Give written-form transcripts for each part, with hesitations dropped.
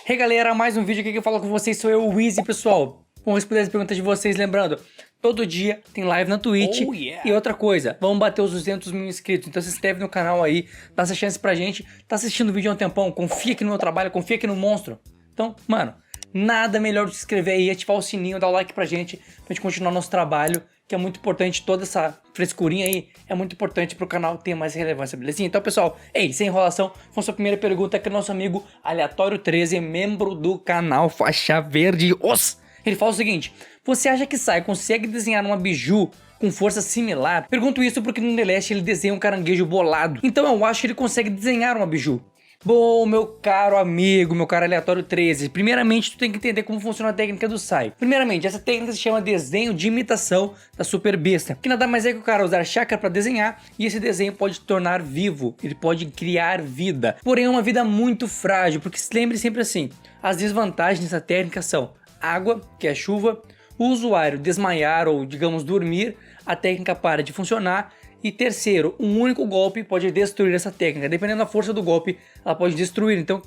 Hey galera, mais um vídeo aqui que eu falo com vocês, sou eu, o Easy, pessoal. Vamos responder as perguntas de vocês, lembrando, todo dia tem live na Twitch. E outra coisa, vamos bater os 200 mil inscritos, então se inscreve no canal aí, dá essa chance pra gente. Tá assistindo o vídeo há um tempão, confia aqui no meu trabalho, confia aqui no monstro. Então, mano, nada melhor do que se inscrever aí, ativar o sininho, dar o like pra gente continuar nosso trabalho, que é muito importante. Toda essa frescurinha aí é muito importante pro canal ter mais relevância, belezinha? Então, pessoal, sem enrolação, vamos à primeira pergunta, que é nosso amigo Aleatório13, membro do canal Faixa Verde. Ele fala o seguinte: você acha que Sai consegue desenhar uma biju com força similar? Pergunto isso porque no The Last ele desenha um caranguejo bolado, então eu acho que ele consegue desenhar uma biju. Bom, meu caro amigo, meu caro Aleatório13, primeiramente tu tem que entender como funciona a técnica do Sai. Primeiramente, essa técnica se chama desenho de imitação da super besta, que nada mais é que o cara usar chakra para desenhar, e esse desenho pode se tornar vivo, ele pode criar vida. Porém é uma vida muito frágil, porque se lembre sempre assim, as desvantagens dessa técnica são água, que é chuva, o usuário desmaiar ou, digamos, dormir, a técnica para de funcionar. E terceiro, um único golpe pode destruir essa técnica. Dependendo da força do golpe, ela pode destruir. Então,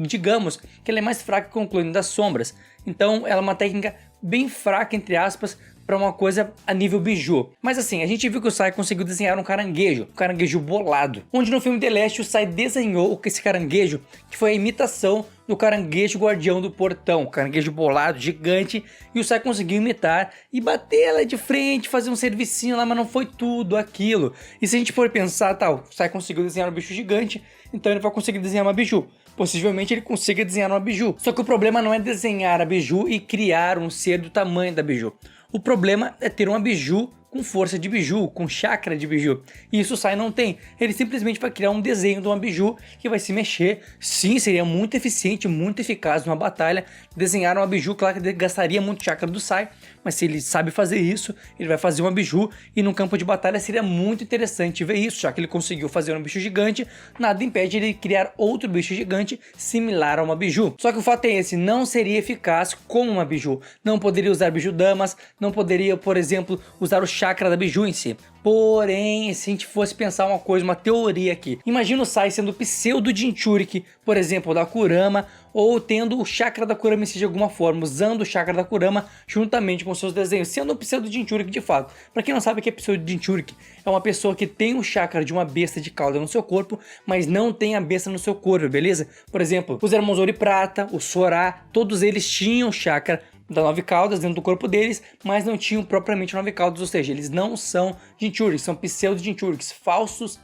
digamos que ela é mais fraca que o Clone das Sombras. Então, ela é uma técnica bem fraca, entre aspas, para uma coisa a nível biju. Mas assim, a gente viu que o Sai conseguiu desenhar um caranguejo bolado. Onde no filme The Last o Sai desenhou esse caranguejo, que foi a imitação do caranguejo guardião do portão. Caranguejo bolado, gigante, e o Sai conseguiu imitar e bater ela de frente, fazer um servicinho lá, mas não foi tudo aquilo. E se a gente for pensar, o Sai conseguiu desenhar um bicho gigante, então ele vai conseguir desenhar uma biju. Possivelmente ele consiga desenhar uma biju. Só que o problema não é desenhar a biju e criar um ser do tamanho da biju. O problema é ter uma biju com força de biju, com chakra de biju. E isso o Sai não tem. Ele simplesmente vai criar um desenho de uma biju que vai se mexer. Sim, seria muito eficiente, muito eficaz numa batalha. Desenhar uma biju, claro que gastaria muito chakra do Sai, mas se ele sabe fazer isso, ele vai fazer uma biju, e no campo de batalha seria muito interessante ver isso, já que ele conseguiu fazer um bicho gigante, nada impede ele criar outro bicho gigante similar a uma biju. Só que o fato é esse, não seria eficaz como uma biju. Não poderia usar biju damas, não poderia, por exemplo, usar o chakra da biju em si. Porém, se a gente fosse pensar uma coisa, uma teoria aqui, imagina o Sai sendo o pseudo Jinchuriki, por exemplo, da Kurama, ou tendo o chakra da Kurama em si de alguma forma, usando o chakra da Kurama juntamente com seus desenhos, sendo o pseudo Jinchuriki de fato. Pra quem não sabe o que é pseudo Jinchuriki, é uma pessoa que tem o chakra de uma besta de cauda no seu corpo, mas não tem a besta no seu corpo, beleza? Por exemplo, os Hermonzori Prata, o Sora, todos eles tinham chakra da 9 caudas dentro do corpo deles, mas não tinham propriamente 9 caudas, ou seja, eles não são Jinchuriks, são pseudo Jinchuriks, falsos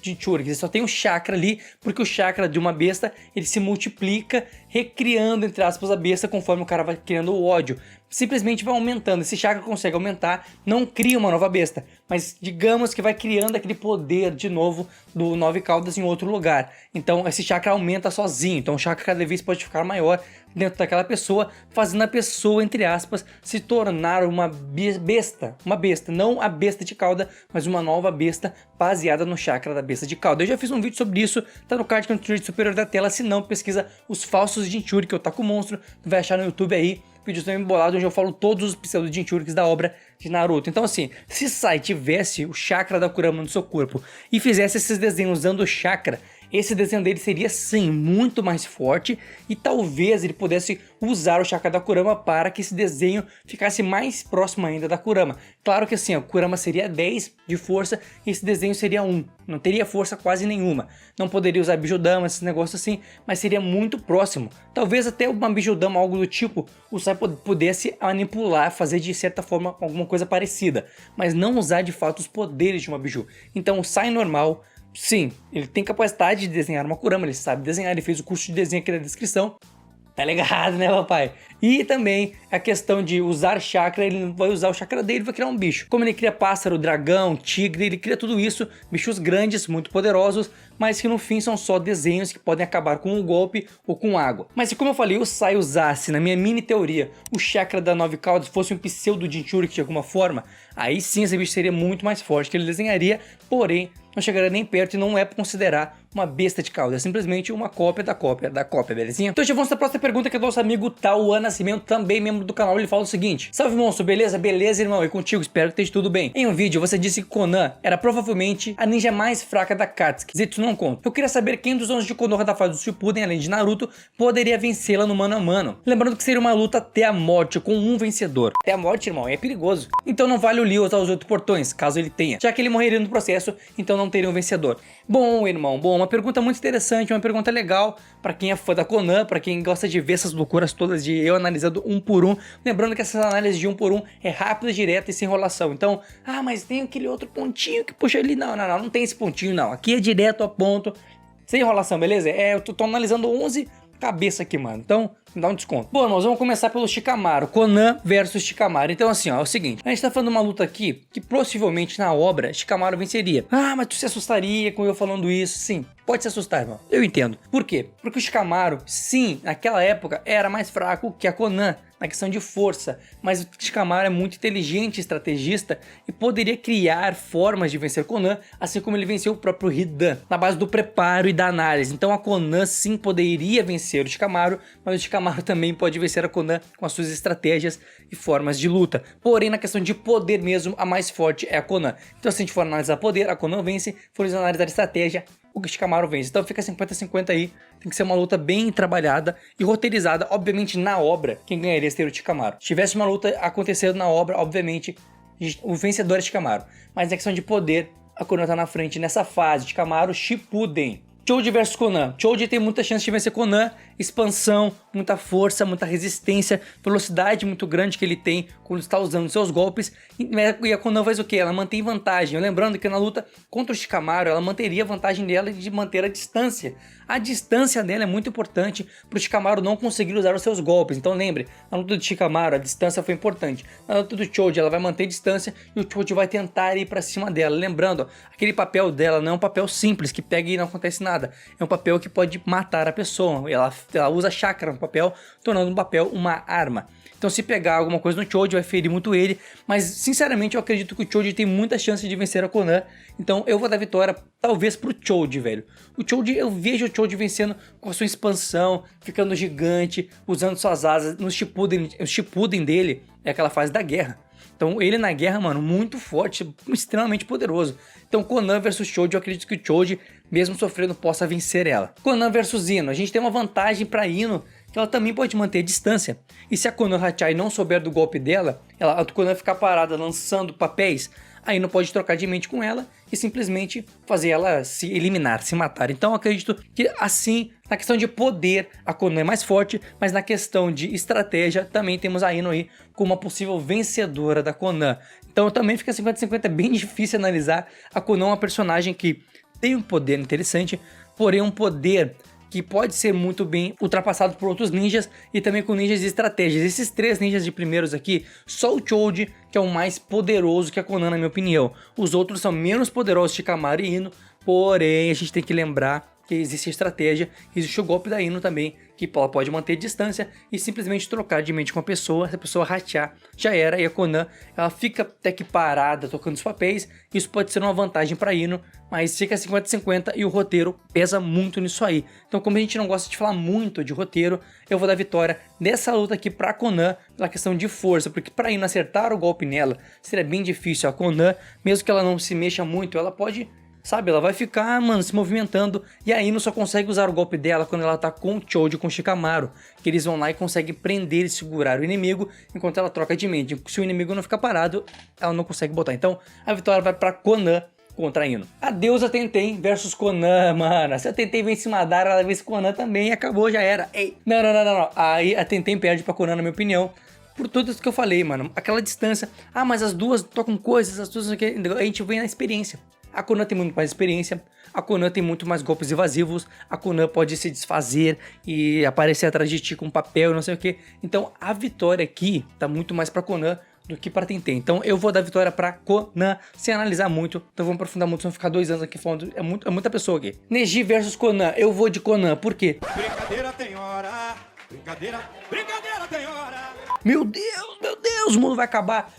Jinchuriks. Eles só tem um chakra ali, porque o chakra de uma besta, ele se multiplica, recriando, entre aspas, a besta conforme o cara vai criando o ódio. Simplesmente vai aumentando, esse chakra consegue aumentar, não cria uma nova besta, mas digamos que vai criando aquele poder de novo do 9 caudas em outro lugar. Então esse chakra aumenta sozinho, então o chakra cada vez pode ficar maior dentro daquela pessoa, fazendo a pessoa, entre aspas, se tornar uma besta, não a besta de cauda, mas uma nova besta baseada no chakra da besta de cauda. Eu já fiz um vídeo sobre isso, tá no card canto superior da tela, se não, pesquisa os falsos Jinchuriki, Otaku Monstro, tu vai achar no YouTube aí, vídeos também bolados onde eu falo todos os pseudo Jinchuriks da obra de Naruto. Então assim, se Sai tivesse o chakra da Kurama no seu corpo e fizesse esses desenhos usando o chakra, esse desenho dele seria sim muito mais forte, e talvez ele pudesse usar o chakra da Kurama para que esse desenho ficasse mais próximo ainda da Kurama. Claro que assim, a Kurama seria 10 de força e esse desenho seria 1, não teria força quase nenhuma. Não poderia usar Bijudama, esse negócio assim, mas seria muito próximo. Talvez até uma Bijudama, algo do tipo, o Sai pudesse manipular, fazer de certa forma alguma coisa parecida, mas não usar de fato os poderes de uma biju. Então o Sai normal, sim, ele tem capacidade de desenhar uma Kurama, ele sabe desenhar, ele fez o curso de desenho aqui na descrição. Tá ligado, né, papai? E também a questão de usar chakra, ele não vai usar o chakra dele, vai criar um bicho. Como ele cria pássaro, dragão, tigre, ele cria tudo isso, bichos grandes, muito poderosos, mas que no fim são só desenhos que podem acabar com um golpe ou com água. Mas se, como eu falei, o Sai usasse, na minha mini teoria, o chakra da 9 caudas fosse um pseudo Jinchuriki de alguma forma, aí sim esse bicho seria muito mais forte que ele desenharia, porém não chegaria nem perto e não é para considerar uma besta de cauda, é simplesmente uma cópia da cópia, belezinha? Então já vamos para a próxima pergunta, que é do nosso amigo Tauana Nascimento, também membro do canal, ele fala o seguinte: salve monstro, beleza? Beleza, irmão, e contigo, espero que esteja tudo bem. Em um vídeo você disse que Konan era provavelmente a ninja mais fraca da Katsuki, Zetsu não conta. Eu queria saber quem dos 11 de Konoha da fase do Shippuden, além de Naruto, poderia vencê-la no mano a mano. Lembrando que seria uma luta até a morte, com um vencedor. Até a morte, irmão, é perigoso. Então não vale o Lee usar os 8 portões, caso ele tenha, já que ele morreria no processo, então não teria um vencedor. Bom, irmão, uma pergunta muito interessante, uma pergunta legal pra quem é fã da Konan, pra quem gosta de ver essas loucuras todas de eu analisando um por um. Lembrando que essas análises de um por um é rápida, direta e sem enrolação. Então, mas tem aquele outro pontinho que puxa ali. Não tem esse pontinho não. Aqui é direto a ponto, sem enrolação, beleza? Eu tô analisando 11 cabeças aqui, mano. Então, me dá um desconto. Bom, nós vamos começar pelo Shikamaru, Konan versus Shikamaru. Então assim, ó, é o seguinte, a gente tá falando de uma luta aqui que possivelmente na obra Shikamaru venceria. Mas tu se assustaria com eu falando isso? Sim, pode se assustar, irmão. Eu entendo. Por quê? Porque o Shikamaru, sim, naquela época era mais fraco que a Konan na questão de força, mas o Shikamaru é muito inteligente, estrategista e poderia criar formas de vencer Konan, assim como ele venceu o próprio Hidan, na base do preparo e da análise. Então a Konan sim poderia vencer o Shikamaru, mas o Shikamaru também pode vencer a Konan com as suas estratégias e formas de luta. Porém, na questão de poder mesmo, a mais forte é a Konan. Então se a gente for analisar poder, a Konan vence, se for analisar estratégia, o Shikamaru vence. Então fica 50-50 aí, tem que ser uma luta bem trabalhada e roteirizada, obviamente na obra, quem ganharia seria o Shikamaru. Se tivesse uma luta acontecendo na obra, obviamente, o vencedor é Shikamaru. Mas na questão de poder, a Konan tá na frente nessa fase, Shikamaru Shippuden. Choji versus Konan. Choji tem muita chance de vencer Konan, expansão, muita força, muita resistência, velocidade muito grande que ele tem quando está usando seus golpes. E a Konan faz o que? Ela mantém vantagem. Lembrando que na luta contra o Shikamaru, ela manteria a vantagem dela de manter a distância. A distância dela é muito importante para o Shikamaru não conseguir usar os seus golpes. Então lembre, na luta do Shikamaru a distância foi importante. Na luta do Choji ela vai manter distância e o Choji vai tentar ir para cima dela. Lembrando, aquele papel dela não é um papel simples que pega e não acontece nada. É um papel que pode matar a pessoa. Ela usa chakra no papel, tornando o papel uma arma. Então se pegar alguma coisa no Choji vai ferir muito ele, mas sinceramente eu acredito que o Choji tem muita chance de vencer a Konan, então eu vou dar vitória talvez pro Choji, velho. O Choji, eu vejo o Choji vencendo com a sua expansão, ficando gigante, usando suas asas. No Shippuden, o Shippuden dele é aquela fase da guerra. Então ele na guerra, mano, muito forte, extremamente poderoso. Então Konan versus Choji, eu acredito que o Choji, mesmo sofrendo, possa vencer ela. Konan versus Ino, a gente tem uma vantagem pra Ino, que ela também pode manter a distância. E se a Konan Hachai não souber do golpe dela, a Konan ficar parada lançando papéis, a Ino pode trocar de mente com ela e simplesmente fazer ela se eliminar, se matar. Então eu acredito que assim, na questão de poder, a Konan é mais forte, mas na questão de estratégia, também temos a Ino aí como uma possível vencedora da Konan. Então também fica 50-50, é bem difícil analisar. A Konan é uma personagem que tem um poder interessante, porém um poder que pode ser muito bem ultrapassado por outros ninjas e também com ninjas de estratégias. Esses 3 ninjas de primeiros aqui, só o Choji que é o mais poderoso que a Konan, na minha opinião. Os outros são menos poderosos, Shikamaru e Ino, porém a gente tem que lembrar que existe a estratégia, existe o golpe da Ino também, que ela pode manter distância e simplesmente trocar de mente com a pessoa, se a pessoa ratear, já era, e a Konan, ela fica até que parada, tocando os papéis, isso pode ser uma vantagem para Ino, mas fica 50-50 e o roteiro pesa muito nisso aí. Então como a gente não gosta de falar muito de roteiro, eu vou dar vitória nessa luta aqui pra Konan, pela questão de força, porque pra Ino acertar o golpe nela, seria bem difícil. A Konan, mesmo que ela não se mexa muito, ela pode... Sabe, ela vai ficar, mano, se movimentando. E a Ino só consegue usar o golpe dela quando ela tá com o Choji, com o Shikamaru. Que eles vão lá e conseguem prender e segurar o inimigo enquanto ela troca de mente. Se o inimigo não ficar parado, ela não consegue botar. Então, a vitória vai pra Konan contra a Ino. A deusa Tenten versus Konan, mano. Se a Tenten vence Madara, ela vence Konan também e acabou, já era. Ei, não. Aí a Tenten perde pra Konan, na minha opinião. Por tudo isso que eu falei, mano. Aquela distância. Mas as duas tocam coisas, as duas... A gente vem na experiência. A Konan tem muito mais experiência, a Konan tem muito mais golpes evasivos, a Konan pode se desfazer e aparecer atrás de ti com papel e não sei o que. Então a vitória aqui tá muito mais pra Konan do que pra Tenten. Então eu vou dar vitória pra Konan, sem analisar muito. Então vamos aprofundar muito, vamos ficar 2 anos aqui falando, é muita pessoa aqui. Neji versus Konan, eu vou de Konan, por quê? Brincadeira tem hora, brincadeira tem hora. Meu Deus, o mundo vai acabar.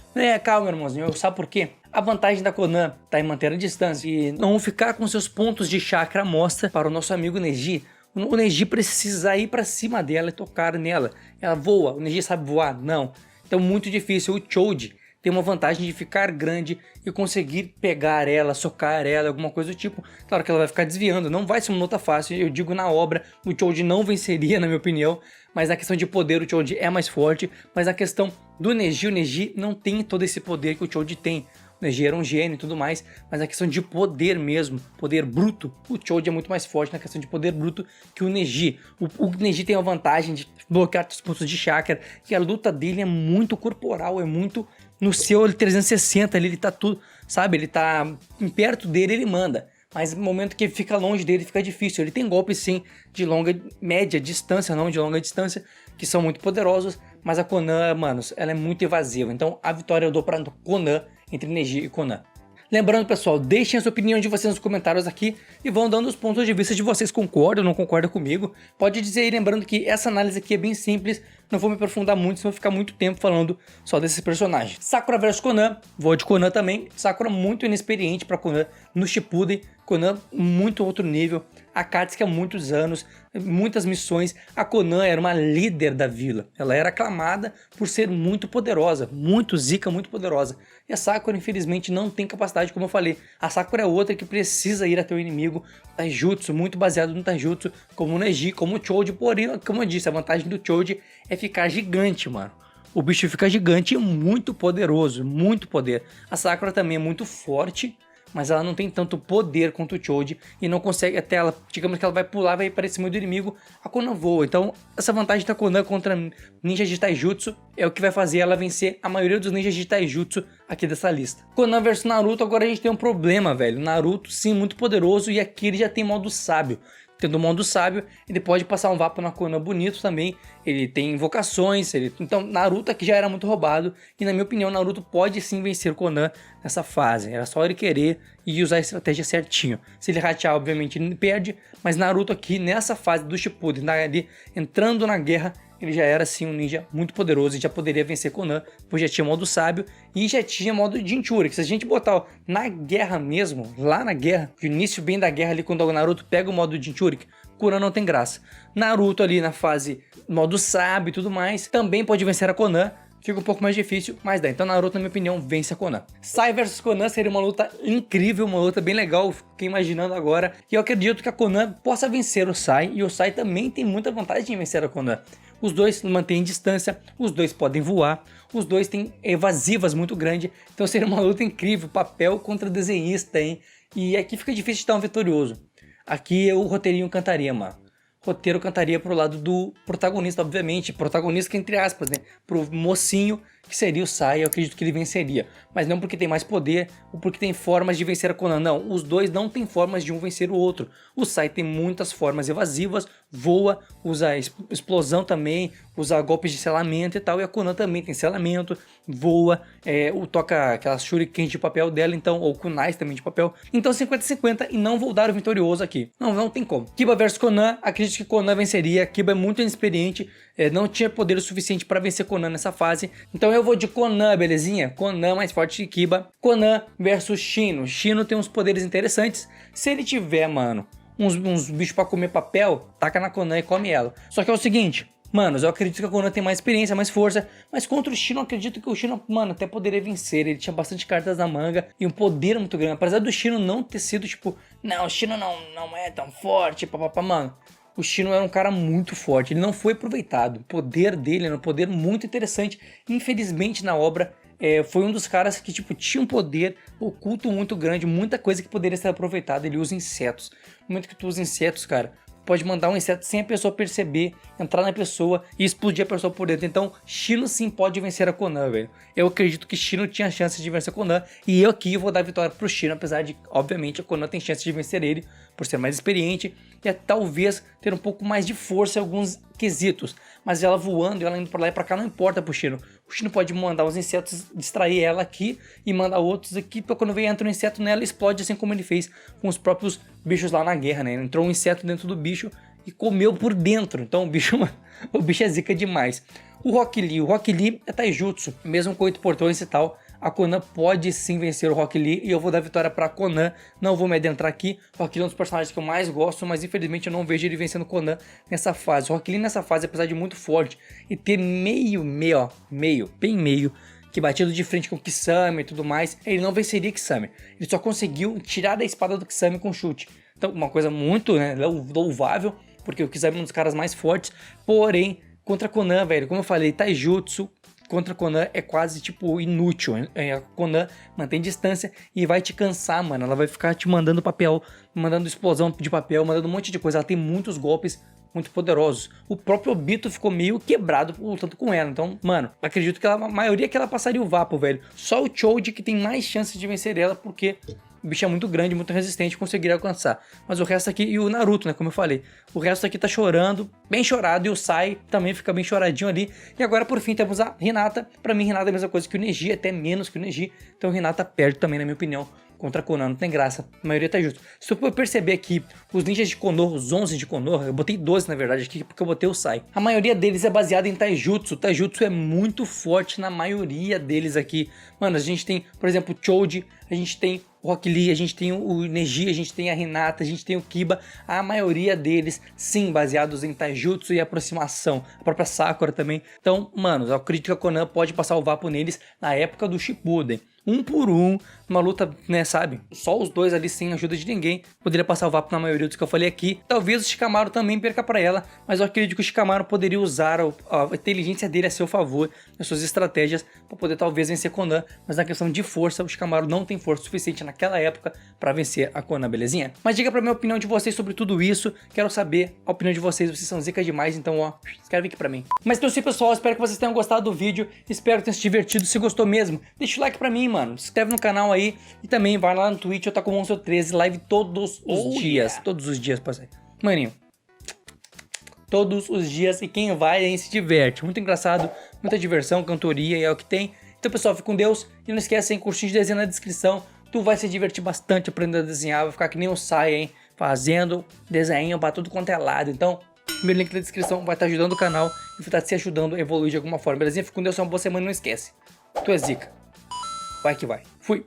Calma, irmãozinho, sabe por quê? A vantagem da Konan tá em manter a distância e não ficar com seus pontos de chakra à mostra para o nosso amigo Neji. O Neji precisa ir pra cima dela e tocar nela. Ela voa, o Neji sabe voar? Não. Então muito difícil. O Choji tem uma vantagem de ficar grande e conseguir pegar ela, socar ela, alguma coisa do tipo. Claro que ela vai ficar desviando, não vai ser uma luta fácil. Eu digo na obra, o Choji não venceria, na minha opinião. Mas na questão de poder, o Choji é mais forte. Mas na questão do Neji, o Neji não tem todo esse poder que o Choji tem. O Neji era um gênio e tudo mais, mas na questão de poder mesmo, poder bruto, o Choji é muito mais forte na questão de poder bruto que o Neji. O Neji tem a vantagem de bloquear os pontos de chakra, que a luta dele é muito corporal, é muito no seu 360, ele tá tudo, sabe? Ele tá perto dele, ele manda. Mas no momento que ele fica longe dele, fica difícil. Ele tem golpes sim de longa, média distância, não de longa distância, que são muito poderosos, mas a Konan, manos, ela é muito evasiva. Então a vitória eu dou pra Konan, entre Neji e Konan. Lembrando, pessoal, deixem a sua opinião de vocês nos comentários aqui e vão dando os pontos de vista de vocês, concordam ou não concordam comigo. Pode dizer aí, lembrando que essa análise aqui é bem simples, não vou me aprofundar muito, senão vou ficar muito tempo falando só desses personagens. Sakura vs Konan, vou de Konan também. Sakura muito inexperiente para Konan no Shippuden, Konan muito outro nível. A Katsuki há muitos anos, muitas missões. A Konan era uma líder da vila. Ela era aclamada por ser muito poderosa, muito zica, muito poderosa. E a Sakura, infelizmente, não tem capacidade, como eu falei. A Sakura é outra que precisa ir até o inimigo. Taijutsu, muito baseado no Taijutsu, como o Neji, como o Choji. Porém, como eu disse, a vantagem do Choji é ficar gigante, mano. O bicho fica gigante e muito poderoso, muito poder. A Sakura também é muito forte, mas ela não tem tanto poder quanto o Choji e não consegue até ela, digamos que ela vai pular, vai para cima do inimigo, a Konan voa. Então essa vantagem da Konan contra ninjas de Taijutsu é o que vai fazer ela vencer a maioria dos ninjas de Taijutsu aqui dessa lista. Konan versus Naruto, agora a gente tem um problema, velho. Naruto sim, muito poderoso, e aqui ele já tem modo sábio. Tendo o modo sábio, ele pode passar um vapo na Konan bonito também, ele tem invocações, então Naruto aqui já era muito roubado, e na minha opinião Naruto pode sim vencer Konan nessa fase, era só ele querer e usar a estratégia certinho. Se ele ratear, obviamente ele perde, mas Naruto aqui nessa fase do Shippuden, ali, entrando na guerra, ele já era sim um ninja muito poderoso e já poderia vencer Konan, pois já tinha modo sábio e já tinha modo Jinchuriki, que se a gente botar ó, na guerra mesmo, lá na guerra, no início bem da guerra ali, quando o Naruto pega o modo Jinchuriki, Konan não tem graça. Naruto ali na fase modo sábio e tudo mais, também pode vencer a Konan, fica um pouco mais difícil, mas dá. Então Naruto, na minha opinião, vence a Konan. Sai versus Konan seria uma luta incrível, uma luta bem legal, fiquei imaginando agora, e eu acredito que a Konan possa vencer o Sai, e o Sai também tem muita vantagem em vencer a Konan. Os dois mantêm distância, os dois podem voar, os dois têm evasivas muito grandes, então seria uma luta incrível, papel contra desenhista, hein? E aqui fica difícil de dar um vitorioso. Aqui o roteirinho cantaria, mano. O roteiro cantaria pro lado do protagonista, obviamente, protagonista entre aspas, né? Pro mocinho, que seria o Sai, eu acredito que ele venceria. Mas não porque tem mais poder ou porque tem formas de vencer a Konan, não. Os dois não têm formas de um vencer o outro. O Sai tem muitas formas evasivas, voa, usa explosão também, usa golpes de selamento e tal. E a Konan também tem selamento, voa, toca aquelas shurikens de papel dela, então, ou kunais também de papel. Então 50-50 e não vou dar o vitorioso aqui. Não tem como. Kiba versus Konan, acredito que Konan venceria. Kiba é muito inexperiente, não tinha poder o suficiente para vencer Konan nessa fase. Então eu vou de Konan, belezinha? Konan mais forte que Kiba. Konan versus Shino. Shino tem uns poderes interessantes. Se ele tiver, mano, uns bichos pra comer papel, taca na Konan e come ela. Só que é o seguinte, manos, eu acredito que a Konan tem mais experiência, mais força, mas contra o Shino eu acredito que o Shino, mano, até poderia vencer. Ele tinha bastante cartas na manga e um poder muito grande. Apesar do Shino não ter sido tipo, não, o Shino não é tão forte, papapá, mano. O Shino era um cara muito forte, ele não foi aproveitado. O poder dele era um poder muito interessante. Infelizmente na obra foi um dos caras que tipo, tinha um poder oculto muito grande, muita coisa que poderia ser aproveitada. Ele usa insetos. No momento que tu usa insetos, cara, pode mandar um inseto sem a pessoa perceber, entrar na pessoa e explodir a pessoa por dentro. Então, Shino sim pode vencer a Konan, velho. Eu acredito que Shino tinha chance de vencer a Konan. E eu aqui vou dar vitória pro Shino, apesar de, obviamente, a Konan tem chance de vencer ele, por ser mais experiente e talvez ter um pouco mais de força em alguns quesitos. Mas ela voando, ela indo pra lá e pra cá, não importa pro Shino. O Shino pode mandar os insetos, distrair ela aqui e mandar outros aqui, pra quando vem entra um inseto nela, explode, assim como ele fez com os próprios bichos lá na guerra, né? Entrou um inseto dentro do bicho e comeu por dentro. Então o bicho é zica demais. O Rock Lee é Taijutsu, mesmo com 8 portões e tal. a Conan pode sim vencer o Rock Lee e eu vou dar vitória pra Conan. Não vou me adentrar aqui. O Rock Lee é um dos personagens que eu mais gosto, mas infelizmente eu não vejo ele vencendo o Conan nessa fase. O Rock Lee nessa fase, apesar de muito forte e ter bem meio, que batido de frente com o Kisame e tudo mais, ele não venceria Kisame. Ele só conseguiu tirar da espada do Kisame com chute. Então, uma coisa muito, né, louvável, porque o Kisame é um dos caras mais fortes, porém, contra Conan, velho, como eu falei, Taijutsu contra Conan é quase, tipo, inútil. A Conan mantém distância e vai te cansar, mano. Ela vai ficar te mandando papel, mandando explosão de papel, mandando um monte de coisa. Ela tem muitos golpes muito poderosos. O próprio Obito ficou meio quebrado lutando com ela. Então, mano, acredito que a maioria que ela passaria o Vapo, velho. Só o Choji que tem mais chances de vencer ela, porque o bicho é muito grande, muito resistente, conseguiria alcançar. Mas o resto aqui, e o Naruto, né, como eu falei, o resto aqui tá chorando, bem chorado, e o Sai também fica bem choradinho ali. E agora, por fim, temos a Hinata. Pra mim, Hinata é a mesma coisa que o Neji, até menos que o Neji. Então, o Hinata perde também, na minha opinião, contra Conan, não tem graça, a maioria tá justo. Se tu for perceber aqui, os ninjas de Konoha, os 11 de Konoha, eu botei 12 na verdade aqui, porque eu botei o Sai. A maioria deles é baseada em Taijutsu. Taijutsu é muito forte na maioria deles aqui. Mano, a gente tem, por exemplo, o Choji, a gente tem o Rock Lee, a gente tem o Neji, a gente tem a Hinata, a gente tem o Kiba. A maioria deles, sim, baseados em Taijutsu e aproximação. A própria Sakura também. Então, mano, eu acredito que a Conan pode passar o Vapo neles na época do Shippuden. Um por um, uma luta, né, sabe? Só os dois ali sem ajuda de ninguém poderia passar o Vapo na maioria dos que eu falei aqui. Talvez o Shikamaru também perca pra ela, mas eu acredito que o Shikamaru poderia usar a inteligência dele a seu favor, as suas estratégias, pra poder talvez vencer Conan. Mas na questão de força, o Shikamaru não tem força suficiente naquela época pra vencer a Conan, belezinha? Mas diga pra mim a opinião de vocês sobre tudo isso. Quero saber a opinião de vocês, vocês são zica demais, então ó, escreve aqui pra mim. Mas então sim, pessoal, espero que vocês tenham gostado do vídeo, espero que tenham se divertido. Se gostou mesmo, deixa o like pra mim, mano, se inscreve no canal aí e também vai lá no Twitch, eu tô com o Monstro 13, live todos os dias, todos os dias, parceiro. Maninho, todos os dias, e quem vai aí se diverte, muito engraçado, muita diversão, cantoria e é o que tem. Então pessoal, fique com Deus e não esquece, hein, cursinho de desenho na descrição, tu vai se divertir bastante aprendendo a desenhar, vai ficar que nem o Sai, hein, fazendo desenho pra tudo quanto é lado. Então, meu link na descrição vai estar ajudando o canal e vai estar te ajudando a evoluir de alguma forma, belezinha? Fique com Deus, uma boa semana, não esquece, tu é zica. Vai que vai. Fui.